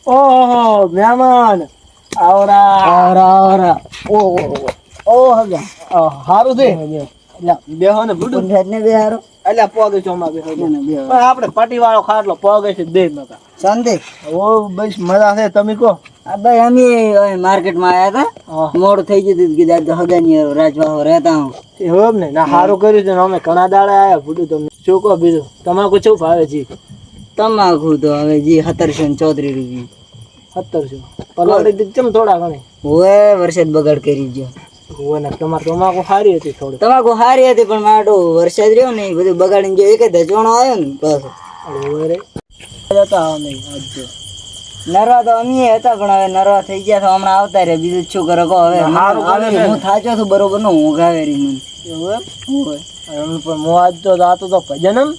ઓહો મહેમાન આવરા ઓ હગા હારું છે બેહો ને બુડુ ને બેહારો એટલે પગ ચોમા બેહો ને આપણે પાટી વાળો ખાટલો પગ છે દે નકા શાંતિ ઓ બસ મજા છે તમે કો આ ભાઈ અમે માર્કેટ માં આયા હતા મોડ થઈ ગયું કીધા તો હગાની રાજવાહો રહેતા હું એમ ને ના હારું કર્યું છે અમે ઘણા દાડા આયા બુડુ તમને શું કહો બીજું તમાકુ શું ભાવે છે તમાકુ તો હવે જી 1734 રૂપિયા 1700 પલાડી કેમ થોડા ઘણી ઓએ વરસાદ બગાડ કરી ગયો ઓને તમાર તમાકુ સારી હતી થોડી તમાકુ સારી હતી પણ માડો વરસાદ રહ્યો ને બધું બગાડીને ગયો એક ધજવાણો આવ્યો ને બસ ઓરે જતા અમે આજ નરવા તો અમે હતા પણ હવે નરવા થઈ ગયા તો હમણાં આવતા રે બીજું શું કરો કહો હવે હું થાચો છું બરોબર નો ઊંઘ આવે રી મને એવું હોય પણ હું આજ તો જાતો તો ભજનમ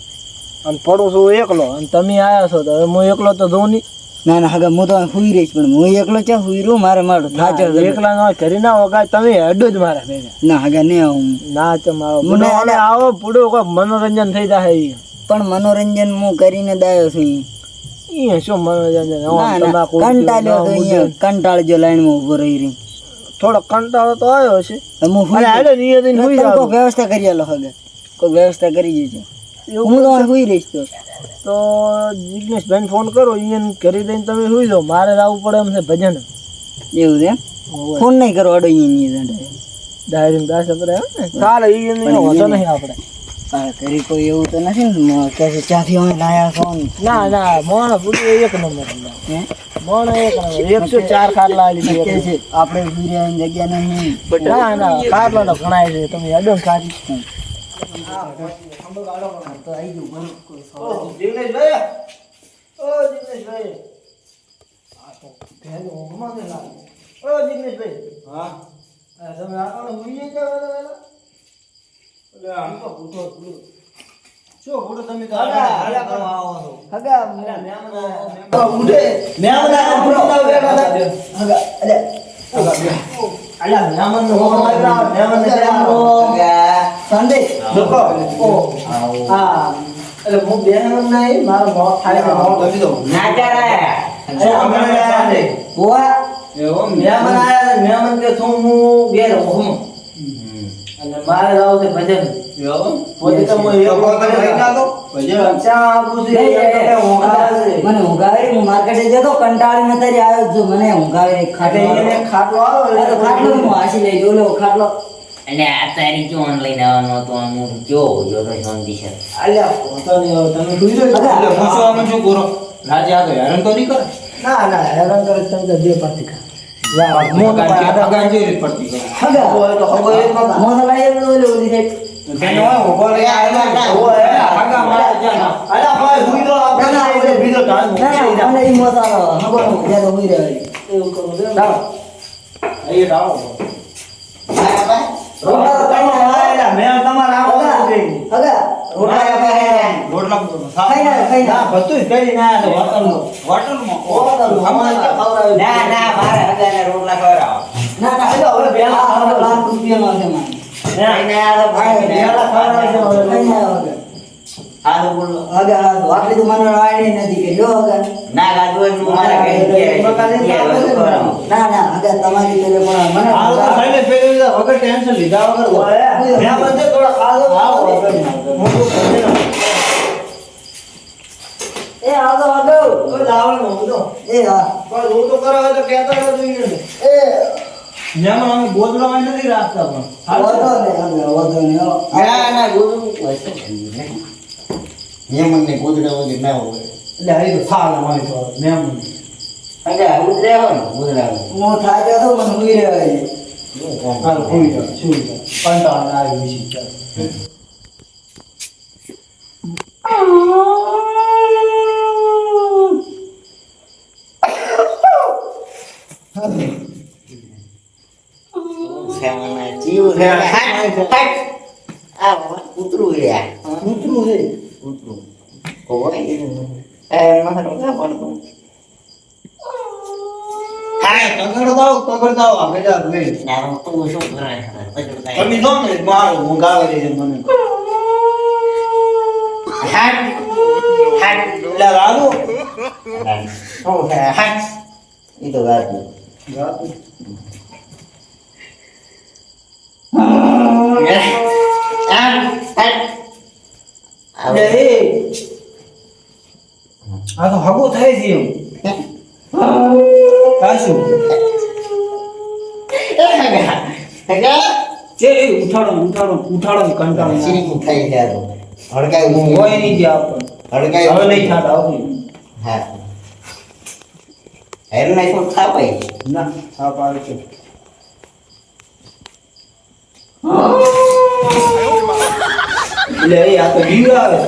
અને પડું છું એકલો અને તમે આયા છો તો હવે હું એકલો તો જોઉં નહીં ના ના હગા હું તો હુઈ રહીશ પણ હું એકલો ચા હુઈ રહું મારે મારું થાચો એકલા ના કરી ના વગા તમે હેડો જ મારા ભેગા ના હગા નહીં આવું ના તમારો મને આવો પૂડો કોઈ મનોરંજન થઈ જાય પણ મનોરંજન હું કરીને દાયો છું ઈ શું મનોરંજન કંટાળ્યો તો અહીંયા કંટાળજો લાઈન માં ઉભો રહી રહી થોડો કંટાળો તો આવ્યો છે હું કોઈ વ્યવસ્થા કરી આલો હગા કોઈ વ્યવસ્થા કરી જજો હું તો હુઈ રહીશ તો જિગ્નેશભાઈને ફોન કરો અહીંયા કરી દઈને તમે સુઈ જાઓ મારે આવવું પડે એમ છે ભજન એવું છે ફોન નહીં કરો અડો અહીંયા ડાયરી દાસ આપણે ચાલે એ હોતો નહીં આપણે કરી કોઈ એવું તો નથી ને કે ચાથી અમે લાયા છો ના ના મોણ પૂરી એક નંબર મોણ એક નંબર 104 ખાટલા લીધી છે આપણે સુર્યાની જગ્યા નહીં ના ના ખાટલા તો ઘણાય છે તમે અડો ખાટી તો આઈ ગયું જિગ્નેશભાઈ ઓ જિગ્નેશભાઈ આ તો બેન ઓમાં ને લાગે ઓ જિગ્નેશભાઈ હા તમે આનો ઉડી જાવ એટલે આમ તો પૂછો શું ફોટો તમે તો હગા કરવા આવો છો હગા મહેમાન ઉડે મહેમાન ફોટો બેઠા હગા અલે અલ્યા મહેમાન નો ફોટો આવ્યો મહેમાન ને હગા સંદે દુકો ઓ હા એટલે હું બેન નહીં મારો મોત થાય છે મોત કરી દો ના કરાય અરે અમે સંદે ઓવા એવો મહેમાન આયા મહેમાન કે હું ઘેર હું અને મારે જાવ છે ભજન એવો પોતે તો હું એક વખત લઈ નાખો ભજન ચા આપું છે મને ઊંઘાવે હું માર્કેટે જતો કંટાળીને તારી આવ્યો છું મને ઊંઘાવે ખાટે એને ખાટલો આવે તો ખાટલો હું આસી લઈ જોલો ખાટલો અને આ તારી જો ઓનલાઈન આવવાનો તો હું જો જો તો શાંતિ છે અલ્યા તો ને તમે જોઈ લો એટલે પૂછવાનું શું કરો રાજે આ તો હેરાન તો નહીં કરે ના ના હેરાન કરે તમે તો બે પાટી કા યાર મો તો આગળ જે રીત પડતી હગા હોય તો હગો એક મો તો લાઈ ઓલી રે તેનો ઉભો રે આ હગા મારે જા અલ્યા ભાઈ હુઈ તો આપણે બીજો ટાઈમ ના મને ઈ મો તો હગો જે તો હુઈ રે એવું કરું દે ના અહીં રાવો આયા ભાઈ રોટલા તો આયા મે તમારા આવો દે હગા રોટલા ખાઈ ના બધું કરી ના હોટલમાં ના ના મારે હગાને રોટલા ખવડાવો ના ના હવે બેલા લાખ રૂપિયાનો છે મારે ના આ તો ભાઈ બેલા ખવડાવે છે આ તો બોલો હગા આટલી તો મને વાડી નથી કે લ્યો હગા ના ગાજો હું મારા કઈ ના ના હગા તમારી પેલે પણ મને આ તો સાઈડે પેલે વગર ટેન્શન લીધા વગર મે બંદે થોડા ખાધો મોટું એ આવો આવો ઓ લાવણો બધો એ હા પણ હું તો કરાવે તો કહેતો ન જોઈએ એ મહેમાન અમે ગોદડા નથી રાખતા પણ વધો ને ના ના ગોદડું હોય મહેમાન ને ગોદડા વગર ના હોય એટલે હરી તો સાલ અમારી તો મહેમાન અરે ઉતરે હો ને ઉતરે હું થાજો તો મને હુઈ રહેવાય હાલ હુઈ જાવ શું કંટાળ ના આવી છે સેવના જીવ રે આ ઉતરું રે ઉતરું છે ઉતરું ઓય એ મને રોકા પડતું કગડ દાવ આપણે જા લે ના તું શું કરે તમે જો ને મારો ઊંઘાવે છે મને લે લાલુ એ તો ગાતું આ તો હગો થાય છે એમ કાશું જે ઉઠાડો કંટાળો સિંહ થઈ ગયા હડકાઈ હોય નહીં ગયા હડકાઈ હવે નહીં થાતા આવતી હા હેર નહીં તો થાપાય ના સાપ આવે છે એટલે એ આ તો જીવ આવે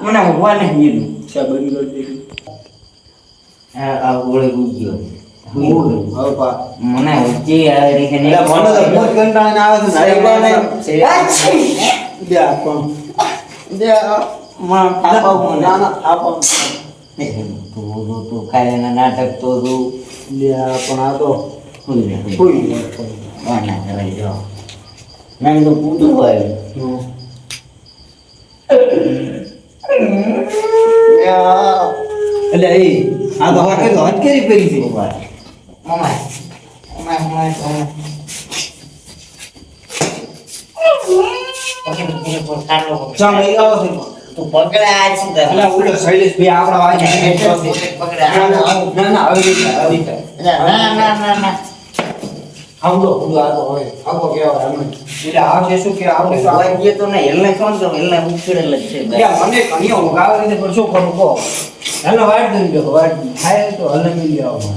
મને ઉભા નહીં દીધું છે બંધ કરી દીધું આ ગોળે ગુજ્યો હવે પા મને ઉચ્ચી આવે રીતે એટલે મને તો બહુ કંટાળો આવે છે દે આ પણ દે માં થાપાવ મને ના ના થાપાવ તું ખાય નાટક તો તું લે આ પણ આ તો કોઈ કોઈ વાના કરાઈ જો મેં તો પૂતું હોય એટલે એ આ તો હટકેરી પેરી છે મમ્મા ચાલ એ આવો છે તું પકડે આ શું કરે એટલે ઉડો શૈલેષ ભાઈ આપડા વાય પકડે ના ના આવી રીતે ના આવડો ઉડો આ તો હોય આવો કેવા એમ એટલે આ છે શું કે આપણે તો આવા ગયો તો નહીં એલને કોણ તો એલને ઉછળેલ જ છે એટલે મને કણિયો ઉગાવે રીતે પણ શું કરું કહો હેલો વાટ દઈ દો વાટ થાય તો હલે મિલી આવો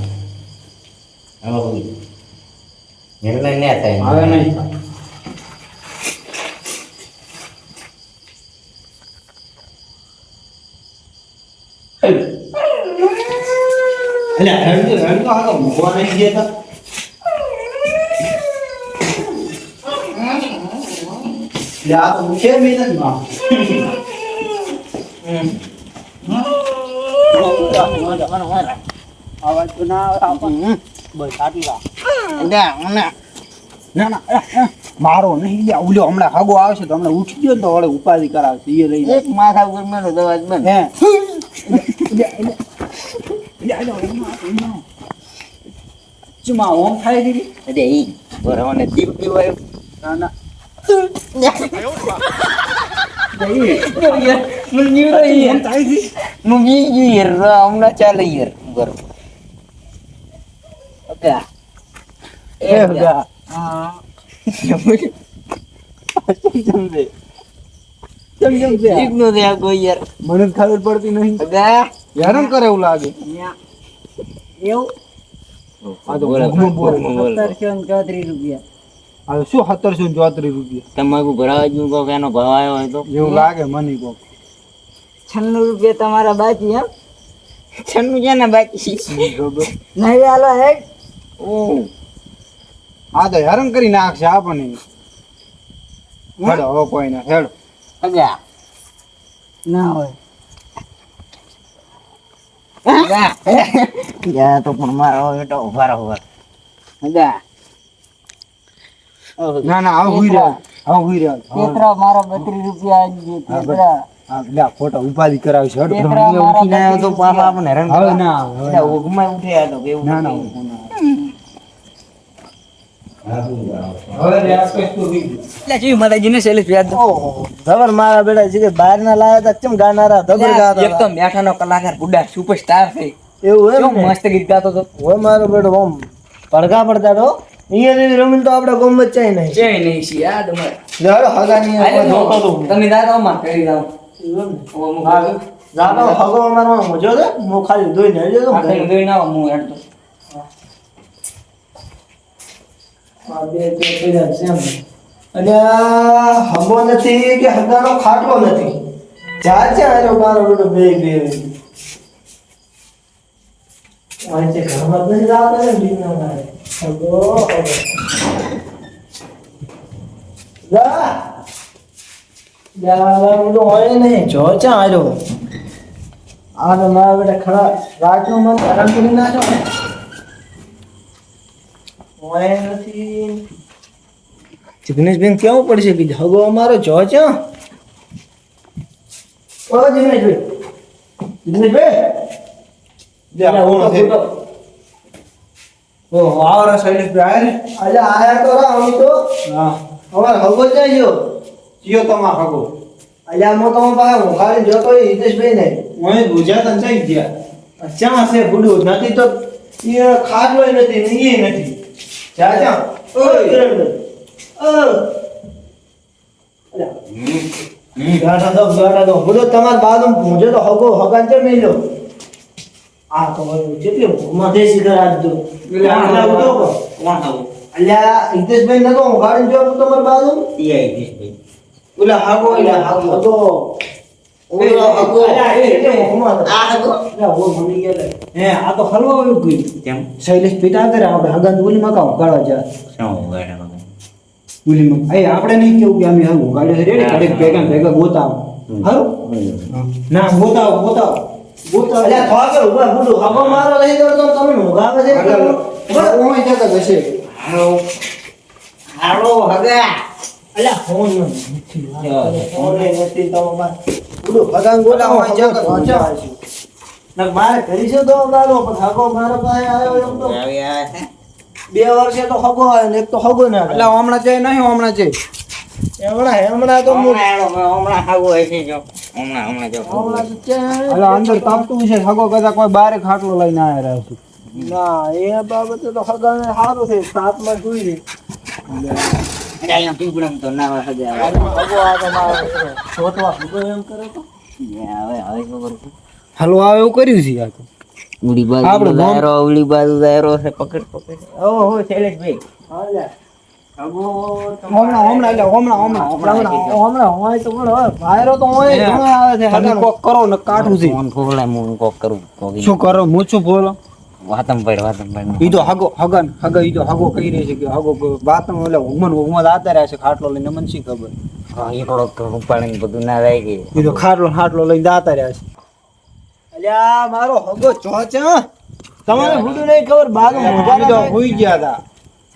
એલને ને થાય હવે નહીં એટલે હેડ આ તો મોવા નહીં દેતા યા તો મુખે મે નથી માં આવાજ તો ના આવે આપણને બસ આટલા ના મારો નહીં લ્યા ઉલ્યો હમણાં હાગો આવશે તો હમણાં ઉઠી ગયો ને તો વળે ઉપાધિ કરાવશે એ રહી એક માથા ઉપર મેલો દવા બંધ હે ચુમા ઓમ થાય દીદી અરે ઈ બરાબર દીપ પીવાય ના ના હમણાં ચાલે યાર બરોબર મને ખબર પડતી નહીં હેરાન કરે એવું લાગે એવું આ તો ભૂખનું બોલ. 1734 રૂપિયા. આ શું 1734 રૂપિયા તમાકુ ભરાવા જ કોક એનો ભાવ આવ્યો હોય તો એવું લાગે મને કોક 96 રૂપિયા તમારા બાકી એમ છન્નું છે ને બાકી નહીં હાલો હેડ આ તો હેરાન કરી નાખશે આપણને હેડો હવે કોઈ ના હેડો અગા ના હોય યા તો પણ મારો બેટો ઉભા રહો અગા ના ના આવ હુઈ રહ્યા આવ હુઈ રહ્યા તેતરા મારા 32 રૂપિયા આવી ગયા તેતરા આ લે ફોટો ઉપાધિ કરાવશે હેડો તેતરા મારા ઉઠીને આવ્યો તો પાછા આપણને હેરાન હવે કરવા. ના એટલે ઊંઘમાં ઉઠ્યા તો કેવું ના ના હવે રિયાઝ કઈ તો વી એટલે જીવ માતાજીને સેલ્સ વ્યાજ દો ધવર મારા બેટા છે કે બહાર ના લાયા તા કેમ ગાનારા ધબર ગાતા એક તો મેઠાનો કલાકાર બુડા સુપરસ્ટાર છે એવું કેવો હે મસ્ત ગીત ગાતો તો હોય મારો બેટો ઓમ પડઘા પડતા તો અહીંયા રમીન તો આપણે ગમ જ ચાઈ નહીં છે નહીં છે યાદ અમારે જાડો હગાની જોતો તો તમે દાદા માં કરી દાવ જાડો હગો અમારો મજો દે મો ખાલી ધોઈને હેડજો તો તમે દોઈ ના હું હેડ તો આ બે પેલા સેમ અને આ હગો નથી કે હગાનો ખાટલો નથી ચાર ચાર મારો બેટો બે બે આજે ઘરમાં નથી લાવતા ને બીના મારે હગો જા જા બેટો હોય નહીં જો ચા આજો આ તો મારા બેટા ખરા રાતનું મન હેરાન કરી નાખો ને હોય નથી જિગ્નેશભાઈ કેવું પડશે કે હગો અમારો જો છે ઓ જિગ્નેશભાઈ ઓ આવરા શૈલેશભાઈ આયા આયા તો રા હું તો હા અમાર હગો જાય જીઓ તમા હગો અલ્યા મો તો પાસે ઉખાડી જોતો હિતેશભાઈ ને ઓય ગુજરાતન જઈ ગયા ચા છે બુડું નથી તો એ ખાડલોય નથી ને એ નથી જા જા ઓય ગાડા દો બુડો તમાર બાદમ મુજે તો હગો હગાન છે નહીં લો આ તો કેટલી મધેસી કર આજ દો આટલા ઉતો કોણ હગો અલ્યા હિતેશભાઈ નતો ઉખાડી જો તમાર બાદમ એ હિતેશભાઈ ઓલા હાગો ઓલા હાગો તો ઓલા હાગો એટલે મોહમ્મદ આ હાગો ના વો મની ગયેલા હે આ તો હલવા આવ્યું કોઈ કેમ શૈલેશ પિતા કરે આપણે હગા ઓલી માં કાવ ગાળવા જા શું ગાડા મગન ઓલી માં એ આપણે નહીં કેવું કે અમે હગો ગાડ્યો રેડી ઘડે ભેગા ગોતા હારું ના ગોતા અલ્યા થવા કર ઉભા બુડુ હગો મારો રહી દો તો તમે મોગાવે છે ઓય જતા બેસે હાલો હગા અલ્યા ફોન નથી તો બુડુ ભગાન ગોલા હોય જગત પહોંચો ના મારે કરી છે તો ગાલો પણ હગો મારા પાસે આવ્યો એમ તો આવી આવે છે 2 વર્ષે તો હગો આવે ને એક તો હગો ના એટલે હમણાં છે નહીં હમણાં છે હમણાં તો હમણાં હાગો હશે જો હમણાં જો અલા અંદર તાપતું છે હગો કદા કોઈ બારે ખાટલો લઈને આવ્યા રહ્યો છે ના એ બાબતે તો હગાને સારું છે તાપમાં જોઈ રે અહીંયા પીપળમ તો ના હોય હગા હગો આ તો મારો છોટવા હગો એમ કરે તો હવે ખબર છે હલો આવે એવું કર્યું છે આ તો ઉડી બાજુ દાયરો છે પકડ ઓહો શૈલેશભાઈ શું કરો હું શું બોલો વાતમ પડ ઈ તો હગો હગન હગા ઈ તો હગો કહી રહી છે કે હગો વાતમ એટલે ઉમન આતા રહ્યા છે ખાટલો લઈને મને શી ખબર એકડો ઉપાડીને બધું ના જાય કે ઈ તો ખાટલો લઈને આતા રહ્યા છે અલ્યા મારો હગો ચોચ તમારે ભૂડું નહીં ખબર બાજુ મોઢા તો હોઈ ગયા હતા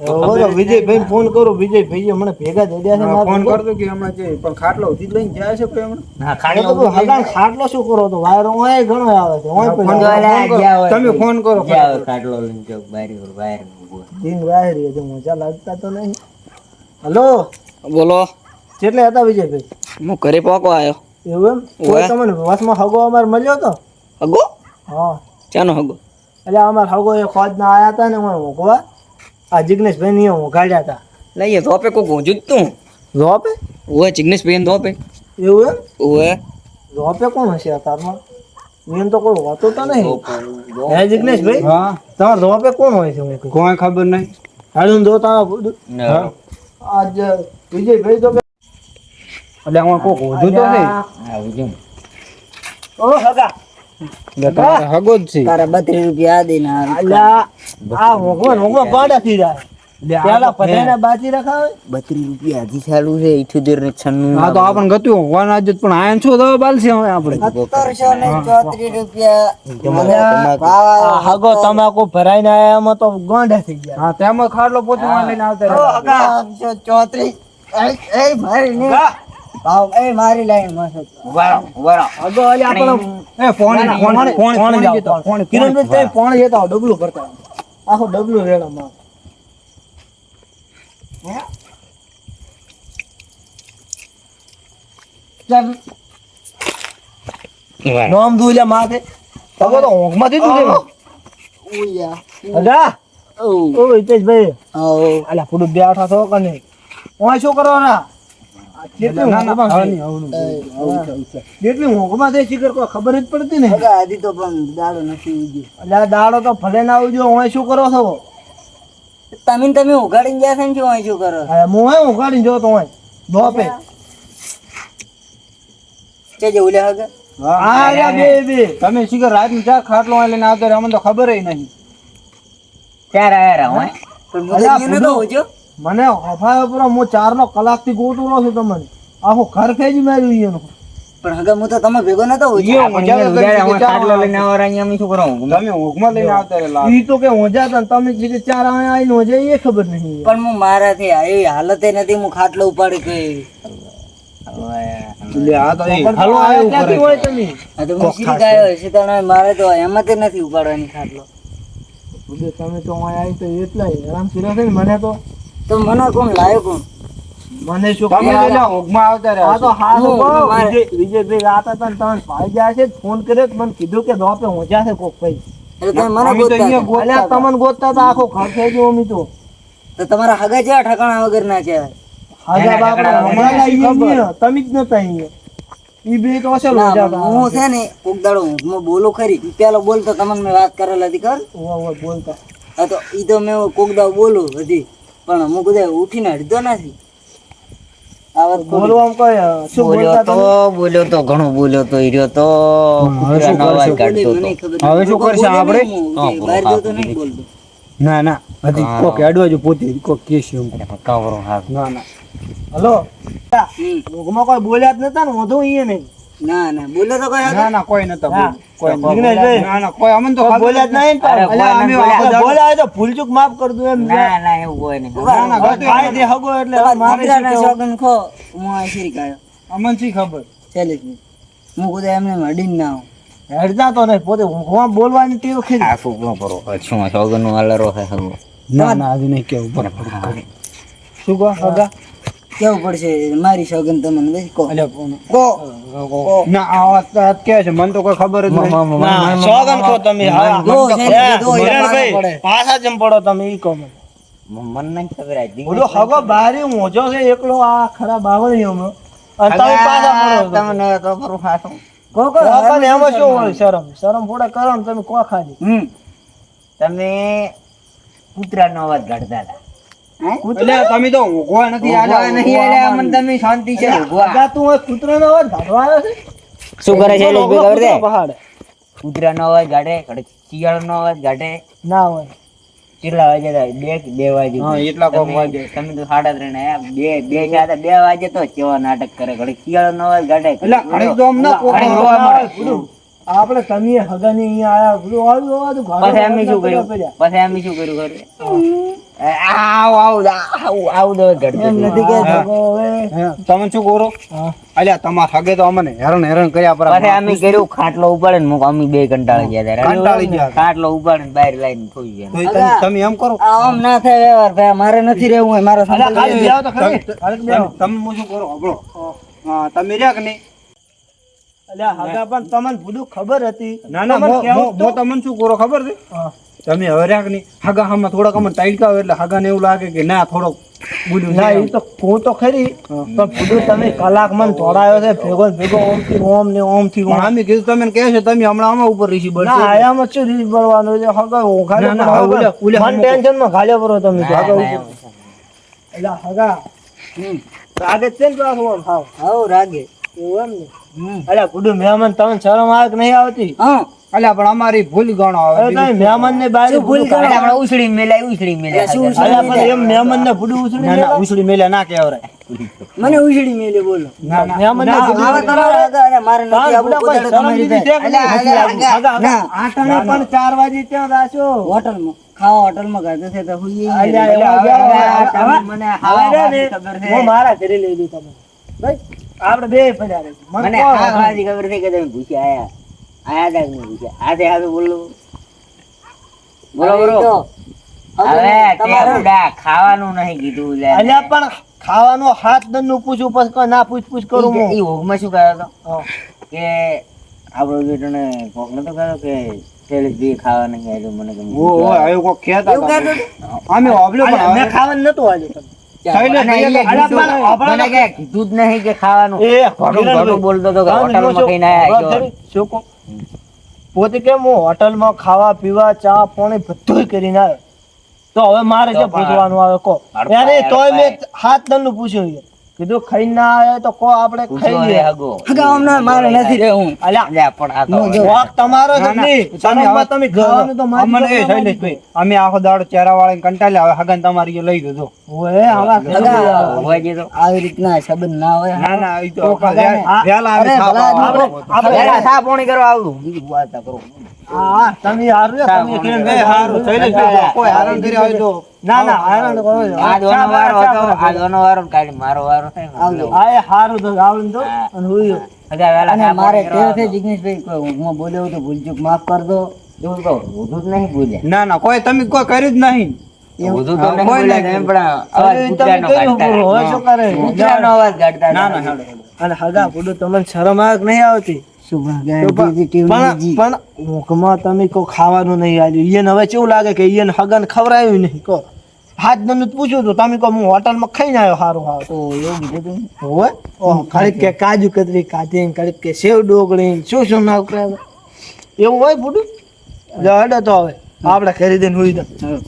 ઓલો વિજયભાઈ ફોન કરો વિજયભાઈ હમણાં ભેગા થઈ ગયા છે ફોન કરતો કે હમણાં છે પણ ખાટલો ઉધી લઈને જાય છે કોઈ હમણાં ના હગાન ખાટલો શું કરો તો વાયરો ઓય ઘણો આવે છે ઓય તમે ફોન કરો ખાટલો લઈને જો બહાર દિન વાયરી છે મજા લાગતા તો નહીં હલો બોલો કેટલે હતા વિજયભાઈ હું ઘરે પોકો આવ્યો એવું એમ કોઈ તમને વસમાં હગો અમાર મળ્યો તો હગો હા ચાનો હગો એટલે અમાર હગો એ ખોજ ના આયા હતા ને હું મોકવા આ જિગ્નેશભાઈ ની હું ગાડ્યા હતા લઈએ ધોપે કોક ઊંઝું જ તું રોપે ઓએ જિગ્નેશભાઈ ધોપે એવું એમ ઓએ રોપે કોણ હશે અતારમાં એમ તો કોઈ હોતો તો નહીં હે જિગ્નેશભાઈ હા તમારે રોપે કોણ હોય છે કોઈ ખબર નહીં હાડું દો તારા આજ વિજયભાઈ તો એટલે આમાં કોક હોતું તો નહીં ઓ હગા હગો જ છે તારા 32 રૂપિયા દે ના અલ્યા આ મોગો પાડા થી જાય પેલા પધાઈના બાજી રખાવે 32 રૂપિયા હજી ચાલુ છે 78 ને 96 હા તો આપણ ગતું વન આજ પણ આયન છો દવા બાલ છે હવે આપણે 1734 રૂપિયા હગો તમાકુ ભરાઈને આયા એમાં તો ગોંડા થઈ ગયા હા તેમાં ખાડલો પોચવા લઈને આવતા 134 એ મારી ને ભાવ એ મારી લાઈન માં વાળો હગો અલે આપણો એ ફોન કિરણભાઈ તે ફોન જતા ડબલું કરતા આખો ડબલું રેડા માં નામ દુલ્યા માથે તગો તો ઊંઘમાં થી તું ઓયા અગા ઓ હિતેશભાઈ ઓ અલ્યા ફૂડ બેઠા છો કે નહીં ઓય શું કરવાના કેટલી ઊંઘમાં થઈ શીખર કોઈ ખબર જ પડતી ને હજી તો પણ દાડો નથી ઉગ્યો અલ્યા દાડો તો ભલે ના આવજો ઓય શું કરો છો તમે ઉગાડીને ગયા છે ને શું કરો હું ઉગાડીને જોતો હોય ધોપે જે ઉલે હગે હા બે તમે શીખર રાત ની ચાર ખાટલો લઈને આવતા રહે અમને તો ખબર નહીં ચાર આયા હોય પણ તો હોજો મને હફાયો પૂરો હું 4 કલાક થી ગોતું છું તમને આખું ઘર ફેજી માર્યું એનું પણ હગા હું તો તમે ભેગો નતો હોય તમે ઊંઘમાં લઈને આવતા રહેલા ઈ તો કે ઊંઝા હતા ને તમે કીધું ચાર આવીને ઊંઝા એ ખબર નહીં પણ હું મારાથી આવી હાલતે નથી હું ખાટલો ઉપાડી કે આ તો હાલો આવ્યો ક્યાંથી હોય તમે આ તો હું સીધી ગાયો હશે તો મારે તો એમાં જ નથી ઉપાડવાની ખાટલો તમે તો આવી તો એટલા હેરાન કર્યો છે ને મને તો મને કોણ લાયો કોણ મને શું ઊંઘમાં આવતા રહ્યા આ તો હાલ વિજયભાઈ આતા હતા ને તમે ભાઈ જાય છે ફોન કર્યો તો મને કીધું કે દોપે ઊંઝા છે કોક ભાઈ એટલે તમે મને ગોતતા અલ્યા તમને ગોતતા હતા આખો ઘર થઈ ગયો અમી તો તમારા હગા જેવા ઠકાણા વગર ના કહેવાય હાજા બાપડા હમણાં લાવી તમે જ નતા અહીંયા ઈ બે તો અસલ ઊંઝા હતા હું છે ને કોક દાડો ઊંઘમાં બોલું ખરી પેલો બોલતો તમને મેં વાત કરેલ હતી ખબર ઓવા બોલતા હા તો ઈ તો મેં કોક દાડો બોલું હજી પણ હું કદાચ ઉઠીને હડતો નથી બોલવામાં કોઈ શું બોલતા તમે? બોલ્યો તો ઘણો બોલ્યો તો ઈ રહ્યો તો હવે શું કરશે આપણે બહાર ગયો તો નહીં બોલતો ના ના હજી કોક એડવાજો પોતે કોક કેસી ના ના હલો લોકોમાં કોઈ બોલ્યા જ નતા ને વધુ અહીંયા નહીં ના ના બોલ્યો તો કોઈ ના ના કોઈ નતા કોઈ ના ના કોઈ અમને તો બોલ્યા જ નહીં ને બોલ્યા તો ભૂલચૂક માફ કર દઉં એમ ના એવું કોઈ નહીં ના ના ખાઈ દે હગો એટલે મારે શું ના કહેવું? શોગન ખો હું આ શીરી કાયો અમને શી ખબર ચાલે હું કદાચ એમને મડીને ના આવું હેડતા તો નહીં પોતે ઊંઘમાં બોલવાની ટેવ ખરી ના ના હજુ નહીં કેવું શું કહો હગા કેવું પડશે મારી શોગન તમને બસ કહો ના આ વાત કે છે મને તો કોઈ ખબર જ નહીં સોગન કહો તમે પાછા જમ પડો તમે ઈ કહો મન નહીં ખબર આજી બોલો હગો બારી મોજો છે એકલો આ ખરા બાવળીઓમાં અને તમે પાછા પડો તમને તો ફરું ખાસું કો એમાં શું હોય શરમ શરમ થોડા કરો ને તમે કો ખાલી તમે કૂતરાનો અવાજ કાઢતા હતા એટલે તમે તો ઊંઘવા નથી આલ્યા નહીં આલ્યા મને તમે શાંતિ છે હગા તું હવે કૂતરાનો અવાજ કાઢવા આવ્યો છે શું કરે છે એટલે ખબર છે પહાડ કૂતરાનો અવાજ કાઢે શિયાળનો અવાજ કાઢે ના હોય કેટલા વાગે બે વાગે હા એટલા કોમ વાગે તમે તો 3:30 બે વાગે તો કેવા નાટક કરે ઘડી શિયાળનો અવાજ કાઢે એટલે ઘણી તો આમ ના કોક આપણે તમે હગાની અહીંયા આયા બધું આવ્યું પછી અમે શું કર્યું ખબર આવ દો એમ નથી કે તમે શું કરો અલ્યા તમાર હગે તો અમને હેરાન કર્યા પર પછી અમે કર્યું ખાટલો ઉપાડે ને અમે બે કંટાળી ગયા ખાટલો ઉપાડે ને બહાર લાઈને થોઈ ગયા તમે એમ કરો આમ ના થાય વ્યવહાર ભાઈ મારે નથી રહેવું હોય મારો તમે શું કરો હબળો તમે રહ્યા કે નહીં અલ્યા હગા પણ તમને બધું ખબર હતી ના ના હું તમને શું કરો ખબર છે તમે હવે રાખ નહીં હગા હામાં થોડાક અમને ટાઈકા એટલે હગાને એવું લાગે કે ના થોડોક બોલ્યું ના એ તો હું તો ખરી પણ બધું તમે કલાક મને દોડાયો છે ભેગો ઓમથી ઓમ ને ઓમથી ઓમ આમી કીધું તમે કહે છે તમે હમણાં આમાં ઉપર રીસી બળશે ના આયામાં શું રીસ બળવાનું છે હગા ઓઘાડે મન ટેન્શન માં ઘાલ્યો પરો તમે તો હગા એટલે હગા રાગે છે ને પાછું આમ હાવ હાવ રાગે એવું એમ ને અલ્યા ગુડુ મહેમાન તમને શરમ આવે કે નહીં આવતી હા અલ્યા પણ અમારી ભૂલ ગણો આવે તમે મહેમાન ને બારે ભૂલ ગણો આપણે ઉછળી મેલ્યા અલ્યા પણ એમ મહેમાન ને ભૂડું ઉછળી ના ઉછળી મેલ્યા ના કહેવરાય મને ઉછળી મેલ્યો બોલો ના મહેમાન ને આવા તમારા અરે મારે નથી આવું કોદાડે તમારી ના આટાને પણ 4 વાગે ત્યાં રાશો હોટલમાં ખાવા હોટલમાં ગાધો છે તો હુઈ મને ખબર છે હું મારા ઘરે લઈ દઉં તમે ભાઈ આપણે બે પડ્યા રહે મને ખાવાની ખબર છે કે તમે ભૂખ્યા આયા તા હું ભૂખ્યા આજે આજે બોલો હવે તમારા ખાવાનું નહીં કીધું લે અલ્યા પણ ખાવાનું હાથ દંડનું પૂછું પછી ના પૂછ કરું હું ઈ હોગમાં શું કર્યો તો કે આપણો બેટોને કોક નતો કર્યો કે સેલેસ બી ખાવા નહીં આવ્યો મને ગમે ઓ આયો કોક કહેતા હતા અમે ઓબલો પણ મેં ખાવાનું નતું આવ્યું તમે કીધું જ નહીં કે ખાવાનું એ બોલતો તો હોટલમાં ખાઈને આયા પોતે કેમ હું હોટલમાં ખાવા પીવા ચા પાણી બધું કરીને આવ્યો તો હવે મારે જે પૂછવાનું આવે કો અરે તોય મેં હાથ દંડનું પૂછ્યું કીધું ખાઈ ના આવે તો કો આપણે ખાઈ પૂછો લઈએ રે હગો. હગા હમણાં મારે નથી રહેવું. અલ્યા અલ્યા પણ આ તો વાંક તમારો જ નહીં. શરમમાં તમે ખાવાનું તો મારી અમને એ જોડે શૈલેષભાઈ અમે આખો દાડો ચહેરા વાળા કંટાળ્યા હવે હગન તમારી એ લઈ દીધો ઓય આવા હગા હોવા દીધો. આવી રીતના સંબંધ ના હોય. ના ના એ તો તો ખબર વહેલા નહીં. આવે અરે સાપ ભલા આવે. આપણે પેલા સા પોણી કરવા આવતું બીજું વાત ના કરો. હા તમે હારું છે, તમે કેમ એ હારું શૈલેષભાઈ કોઈ હેરાન કર્યા હોય તો ના ના હારું કરો છો. આ દોનો વારો હતો આ દોનો વારો ને કાલે મારો વારો થાય ને આવજો. હા એ હારું તો આવડે તો અને હુંય. હગા વહેલા અને સા મારે પોણી કરવા ટેવ છે આવજો. જિગ્નેશભાઈ, કોઈ ઊંઘમાં બોલ્યો હોય તો ભૂલચૂક માફ કર દો. એવું તો ઊંધું જ નહીં બોલ્યા. ના ના કોઈ તમે કોઈ કર્યું જ નહીં ઊંધું તો નહીં કોઈ બોલ્યા નહીં. તમે પણ અવાજ તમે કૂતરાનો કયું કાઢતા બોલો, હવે શું કરે? કૂતરાનો અવાજ કાઢતા ના હતા. ના હેડો, હેડો. અને હગા બોલું તમને શરમ આવે કે નહીં આવતી? શું ભાગે તો પણ ઊંઘમાં તમે કોઈ ખાવાનું નહીં આવ્યું. ઈયન હવે કેવું લાગે કે ઈયન હગન ખવડાવ્યું નહીં કહો. હાથ દંડ પૂછ્યું તો તમે કહો હું હોટલમાં ખાઈને આવ્યો સારું હારું. તો એવું કીધું તું. હોય ઓહ ઘડીક કે કાજુ કતરી ખાધી ને ઘડીક કે સેવ ડોગળી ને શું શું નાખ એવું હોય બુડું હેડો તો હવે આપણે કરી દઈને હુઈ દો. હા.